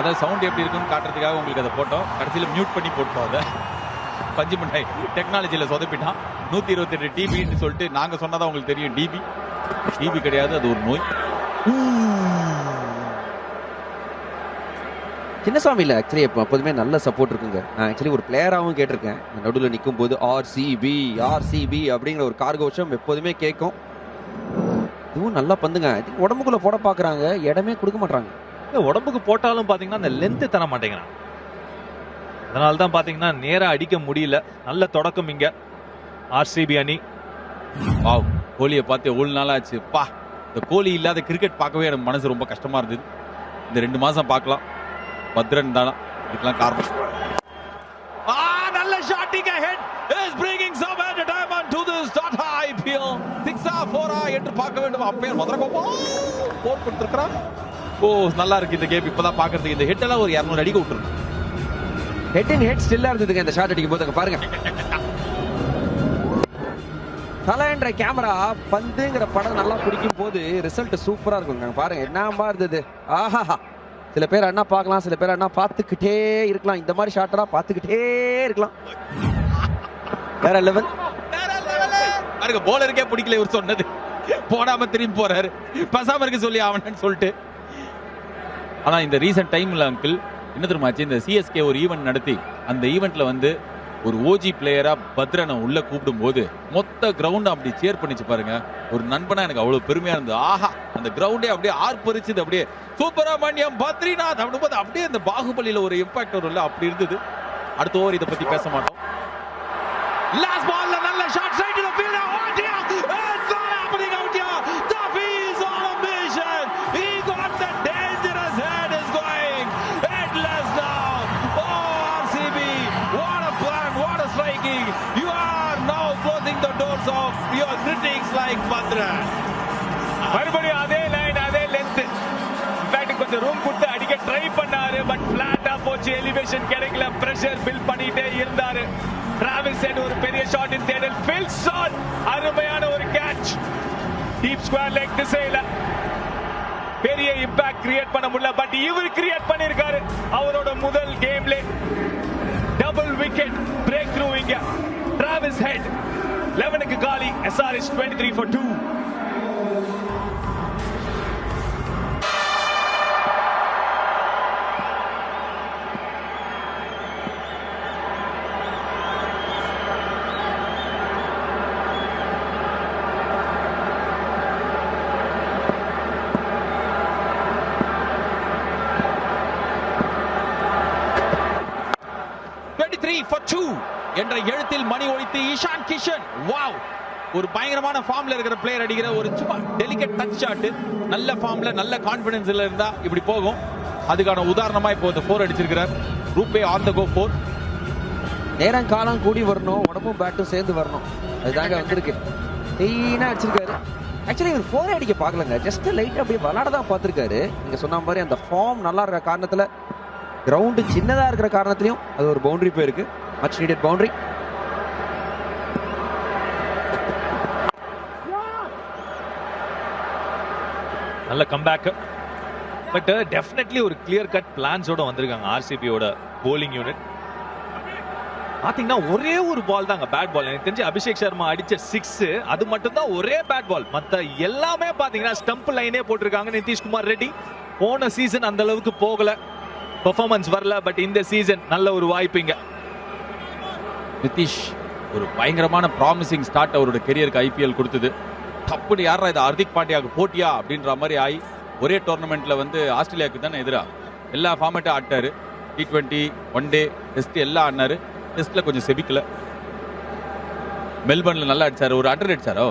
அதாவது சவுண்ட் எப்படி இருக்குன்னு காட்டுறதுக்காக உங்களுக்கு அதை போட்டோம். கடைசியில் மியூட் பண்ணி போட்டோம். அதை பஞ்சு மிட்டாய் டெக்னாலஜியில் சொதப்பிட்டான். 128 டிபின்னு சொல்லிட்டு நாங்கள் சொன்னதான் உங்களுக்கு தெரியும். டிபி கிடையாது, அது ஒரு நோய். சின்னசாமியில் ஆக்சுவலி எப்போதுமே நல்ல சப்போர்ட் இருக்குங்க. நான் ஆக்சுவலி ஒரு பிளேயராகவும் கேட்டிருக்கேன். நடுவில் நிற்கும் போது ஆர்சிபி அப்படிங்கிற ஒரு கார்கோஷம் எப்போதுமே கேட்கும். இதுவும் நல்லா பந்துங்க. உடம்புக்குள்ள போட பார்க்குறாங்க, இடமே கொடுக்க மாட்டாங்க. உடம்புக்கு போட்டாலும் பார்த்தீங்கன்னா அந்த லென்த்து தர மாட்டேங்கிறான். அதனால தான் பார்த்தீங்கன்னா நேராக அடிக்க முடியல. நல்ல தொடக்கம் இங்க ஆர்சிபி அணி. வாவ், கோலியை பார்த்து எவ்வளவு நாள் ஆச்சு பா. இந்த கோலி இல்லாத கிரிக்கெட் பார்க்கவே எனக்கு மனசு ரொம்ப கஷ்டமா இருந்தது. இந்த 2 மாசம் பார்க்கலாம். பத்ரன் தானா இதுக்கெல்லாம் காரணம். நல்ல ஷாட்டிங் Head is bringing some entertainment to this Tata IPL. 6 4 என்று பார்க்க வேண்டும். அப்பேர் மதுரகோபா போர் கொடுத்திருக்கான். ஓ நல்லா இருக்கு இந்த கேம். இப்பதான் பார்க்கிறதுக்கு இந்த ஹெட் எல்லாம் ஒரு 200 அடிக்க விட்டுருக்கு. ஹெட் ஸ்டில்லா இருந்ததுங்க இந்த ஷாட் அடிக்கும் போது. பாருங்க, தலை என்ற கேமரா பந்துங்கிற படம் நல்லா பிடிக்கும் போது ரிசல்ட் சூப்பரா இருக்குங்க. பாருங்க என்ன இருந்தது. ஆஹா, சில பேர் அண்ணா பார்க்கலாம், சில பேர் அண்ணா பார்த்துக்கிட்டே இருக்கலாம். இந்த மாதிரி ஷாட்டரா பார்த்துக்கிட்டே இருக்கலாம். வேற லெவல். பாருங்க, போலருக்கே பிடிக்கல இவர் சொன்னது. போடாம திரும்பி போறாரு. பசாம இருக்க சொல்லி அவனன்னு சொல்லிட்டு. ஆனா இந்த ரீசன்ட் டைம்ல அங்கிள் என்ன தெரியுமாச்சு, இந்த சிஎஸ்கே ஒரு ஈவென்ட் நடத்தி அந்த ஈவென்ட்ல வந்து ஒரு ஓஜி பிளேயரா பத்ரனை உள்ள கூப்பிடும் போது மொத்த கிரவுண்ட் அப்படி சேர் பண்ணிச்சு பாருங்க. ஒரு நண்பனா எனக்கு அவ்வளவு பெருமையா இருந்தது. ஆஹா, அந்த கிரவுண்டே அப்படியே ஆர்ப்பரிச்சுது. அப்படியே சுப்பிரமணியம் பத்ரிநாத் அப்படின்னு அப்படியே அந்த பாகுபலியில ஒரு இம்பாக்ட் வரும்ல, அப்படி இருந்தது. அடுத்த ஓவர் இதை பத்தி பேச மாட்டோம். லாஸ்ட் பால்ல நல்ல shot side the field. It's all happening out here. Duffy is on a mission. He got the dangerous head is going headless now. Oh RCB, what a plan, what a striking. You are now closing the doors of your critics like Badran. மறுபடியும் அதே line, அதே length. In fact கொஞ்சம் room கொடுத்து அடிக்க try பண்ணாரு. But பிளாட்டா போச்சு. Elevation கிடைக்கல. Pressure build பண்ணிட்டே இருந்தாரு. டிராவிஸ் ஹெட் ஒரு பெரிய ஷாட் இன் தேடல். ஃபில்சன் அருமையான ஒரு கேட்ச். டீப் ஸ்கொயர் லெக் திசையில பெரிய இம்பாக்ட் கிரியேட் பண்ண முடியல. பட் இவர் கிரியேட் பண்ணிருக்காரு. அவரோட முதல் கேம்ல டபுள் விக்கெட் பிரேக் த்ரூ இங்க. டிராவிஸ் ஹெட் 11க்கு காலி. SRH 23 for 2. என்ற எழுத்தில் மணி ஒழித்து ஈஷான் கிஷன். வாவ், ஒரு பயங்கரமான ஃபார்ம்ல இருக்கிற பிளேயர் அடிக்கிற ஒரு சும்மா டெலிகேட் டச் ஷாட். நல்ல ஃபார்ம்ல நல்ல கான்ஃபிடன்ஸ்ல இருந்தா இப்படி போகும். அதுக்கான உதாரணமா இப்போ இந்த 4 அடிச்சிருக்கிறார். ரூபே ஆன் த கோ 4. நேரம் காலம் கூடி வரணும், உடம்பும் பேட்டும் சேர்ந்து வரணும். அதுதாங்க வந்திருக்கு. டீனா அடிச்சிருக்காரு. ஆக்சுவலி இவர் 4 அடிக்க பார்க்கலங்க. ஜஸ்ட் லைட் அப்படியே விளாட தான் பார்த்துருக்காரு. நீங்க சொன்ன மாதிரி அந்த ஃபார்ம் நல்லா இருக்கிற காரணத்துல, கிரவுண்டு சின்னதா இருக்கிற காரணத்திலையும் அது ஒரு பவுண்டரி போயிருக்கு. Much needed boundary. நல்ல கம்பேக். பட் டெஃபினெட்லி ஒரு கிளியர் கட் பிளான்ஸோட வந்திருக்காங்க ஆர்சிபியோட போலிங் யூனிட். பாத்தீங்கன்னா ஒரே ஒரு பால் தாங்க பேட் பால். எனக்கு தெரிஞ்சு அபிஷேக் சர்மா அடிச்ச 6 அது மட்டும் தான் ஒரே பேட் பால். மத்த எல்லாமே பாத்தீங்கன்னா ஸ்டம்ப் லைனே போட்டிருக்காங்க. நிதிஷ்குமார் ரெட்டி போன சீசன் அந்த அளவுக்கு போகல, பெர்ஃபார்மன்ஸ் வரல. பட் இந்த சீசன் நல்ல ஒரு வாய்ப்புங்க. நிதிஷ் ஒரு பயங்கரமான ப்ராமிசிங் ஸ்டார்ட் அவரோட கெரியருக்கு ஐபிஎல் கொடுத்தது. தப்புன்னு யாரா இது ஹார்திக் பாண்டியாவுக்கு போட்டியா அப்படின்ற மாதிரி ஆகி ஒரே டோர்னமெண்ட்ல வந்து ஆஸ்திரேலியாவுக்கு தானே எதிராக எல்லா ஃபார்மேட்டும் ஆட்டாரு. T20, 1 டே, டெஸ்ட் எல்லாம் ஆடினாரு. டெஸ்ட்ல கொஞ்சம் செபிக்கல. மெல்பர்ன்ல நல்லா அடிச்சாரு. ஒரு அட்டர் அடிச்சாரோ?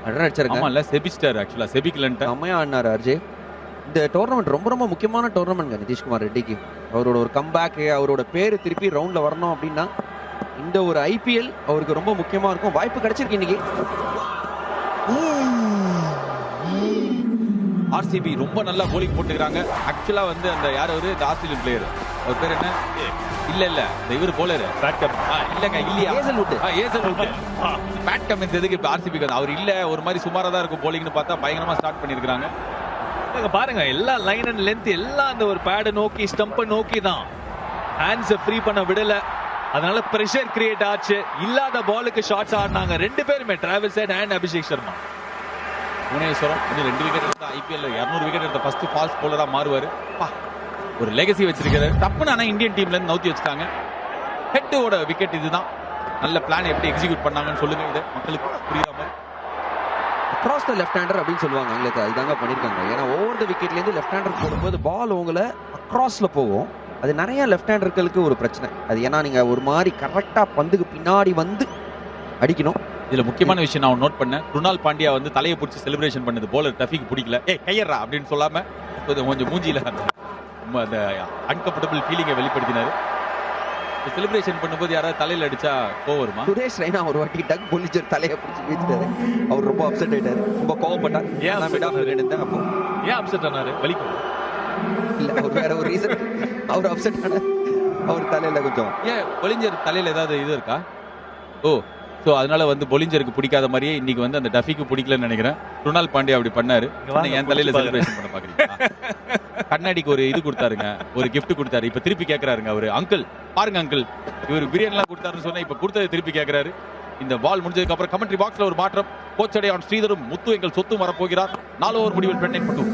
அட்டர் அடிச்சாரு. ஆமா இல்ல, செபிச்சிட்டாரு. ஆக்சுவலா செபிக்கலன்ட்டு அம்மையா ஆடினாரு அர்ஜே. இந்த டோர்னமெண்ட் ரொம்ப ரொம்ப முக்கியமான டோர்னமெண்ட் நிதிஷ்குமார் ரெட்டிக்கு. அவரோட ஒரு கம்பேக், அவரோட பேரு திருப்பி ரவுண்ட்ல வரணும் அப்படின்னா இந்த ஒரு ஐபிஎல் அவருக்கு ரொம்ப முக்கியமா இருக்கும். வாய்ப்பு கிடைச்சிருக்கு இன்னைக்கு. ஆர்சிபி ரொம்ப நல்லா போலிங் போட்டுக்கிறாங்க. ஆக்சுவலா வந்து அந்த யார் அவரு, இந்த ஆஸ்திரேலியன் பிளேயர், அவர் பேர் என்ன? இல்ல இந்த இவர் போலர் பேட் கமின்ஸ். இல்லங்க இல்லையா, ஏசல்வுட். பேட் கமின்ஸ் எதுக்கு இப்ப ஆர்சிபிக்கு? அவர் இல்ல, ஒரு மாதிரி சுமாரா தான் இருக்கும் போலிங்னு பார்த்தா பயங்கரமா ஸ்டார்ட் பண்ணிருக்காங்க. பாருங்க எல்லா லைன் அண்ட் லென்த் எல்லாம் அந்த ஒரு பேட நோக்கி ஸ்டம்ப நோக்கி தான். ஹேண்ட்ஸ் ஃப்ரீ பண்ண விடல. அதனால பிரஷர் கிரியேட் ஆச்சு. இல்லாத பாலுக்கு ஷாட்ஸ் ஆடினாங்க ரெண்டு பேருமே, Travis Head and Abhishek Sharma. புவனேஸ்வரம் இன்னும் 2 விக்கெட் எடுத்த ஐபிஎல் 200 விக்கெட் எடுத்த ஃபர்ஸ்ட் ஃபாஸ்ட் பவுலரா மாறுவாரு. ஒரு லெகசி வச்சிருக்காரு. டப்புன்னு ஆனா இந்தியன் டீம்ல இருந்து நவுத்தி வச்சுட்டாங்க. ஹெட்டோட விக்கெட் இதுதான். நல்ல பிளான் எப்படி எக்ஸிக்யூட் பண்ணாங்கன்னு சொல்லுங்க, இது மக்களுக்கு புரியுற மாதிரி. அக்ராஸ் த லெஃப்ட் ஹேண்டர் அப்படின்னு சொல்லுவாங்க ஆங்கிலத்தில், அதுதாங்க பண்ணியிருக்காங்க. ஏன்னா ஓவர் த விக்கெட்லேருந்து லெஃப்ட் ஹேண்டர் போடும்போது பால் உங்களை அக்ராஸ்ல போகும். அது நிறைய லெஃப்ட் ஹேண்டர்களுக்கு ஒரு பிரச்சனை. அது ஏன்னா நீங்க ஒரு மாதிரி கரெக்டா பந்துக்கு பின்னாடி வந்து அடிக்கணும். இதுல முக்கியமான விஷயம் நான் நோட் பண்ணேன். குருணால் பாண்டியா வந்து தலையை பிடிச்சி செலிப்ரேஷன் பண்ணது போலர் டஃபிக்கு பிடிக்கல. கையறா அப்படின்னு சொல்லாம கொஞ்சம் மூஞ்சியில அந்த அன்கம்ஃபர்டபுள் ஃபீலிங்கை வெளிப்படுத்தினாரு. செலிப்ரேஷன் பண்ணும்போது யாராவது தலையில அடிச்சா கோவம் வருமா? சுரேஷ் ரெய்னா ஒரு வாட்டி டக் பொலிஜர் தலையை பிடிச்சி வீழ்த்திட்டாரு. அவர் ரொம்ப அப்செட் ஆயிட்டாரு, ரொம்ப கோவப்பட்டார். ஏன் அப்செட் ஆனாரு? வலிக்கும் இல்ல, அவர் வேற ஒரு ரீசன். அவர் அப்செட் ஆனார். அவர் தலையில கொஞ்சம் ஏன் பொலிஞ்சர் தலையில ஏதாவது இது இருக்கா? ஓ, சோ அதனால வந்து பொலிஞ்சருக்கு பிடிக்காத மாதிரியே இன்னைக்கு வந்து அந்த டஃபிக்கு பிடிக்கலன்னு நினைக்கிறேன். குருணால் பாண்டியா அப்படி பண்ணாரு. என் தலையில செலிப்ரேஷன் பண்ண பாக்குறீங்களா? கண்ணாடிக்கு ஒரு இது கொடுத்தாருங்க, ஒரு கிஃப்ட் கொடுத்தாரு. இப்ப திருப்பி கேட்கறாருங்க அவரு. அங்கிள் பாருங்க அங்கிள், இவர் பிரியாணி எல்லாம் கொடுத்தாருன்னு சொன்னா இப்ப கொடுத்ததை திருப்பி கேட்கிறாரு. இந்த பால் முடிஞ்சதுக்கு அப்புறம் கமெண்ட்ரி பாக்ஸ்ல ஒரு மாற்றம். கோச்சடை ஆன் ஸ்ரீதரும் முத்து எங்கள் சொத்து வரப்போகிறார். 4 ஓவர் முடிவில் 10 for 2.